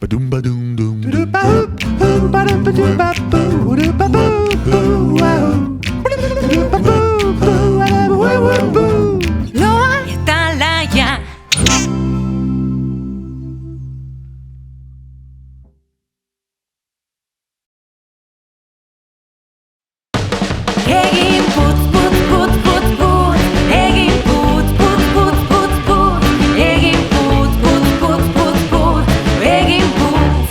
Badum badum dum dum. Loa eta laia. Egin putz, putz, putz, putz, putz. Egin putz, putz, putz, putz, putz. Egin putz, putz, putz, putz, putz. Egin putz.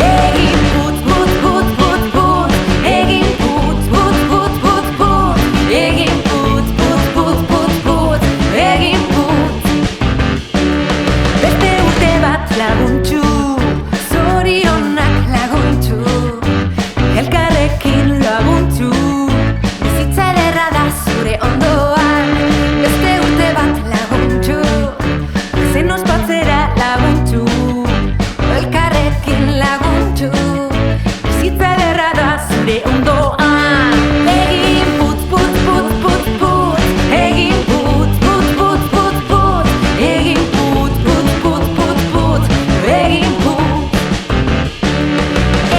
Egin putz, putz, putz, putz, putz. Egin putz, putz, putz, putz, putz. Egin putz, putz, putz, putz, putz. Egin putz. Beste urte bat laguntxu, zorionak laguntxu. Elkarrekin laguntxu, bizitza ederra da zure ondoan. Beste urte bat laguntxu, zen ospatzera laguntxu. Elkarrekin laguntxu, bizitza ederra da zure ondoan. Egin putz, putz, putz, putz, putz. Egin putz, putz, putz, putz, putz. Egin putz, putz, putz, putz, putz. Egin putz.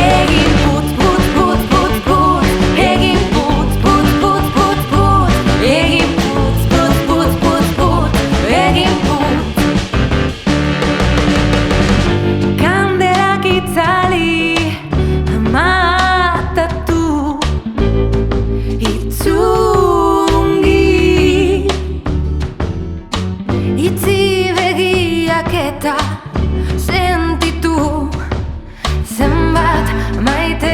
Egin putz, putz, putz, putz, putz. Egin putz, putz, putz, putz, putz. Egin putz, putz, putz, putz, putz. Egin putz. Kandelak itzali, amatatu, itzungi. Itzi begiak eta sentitu zenbat maite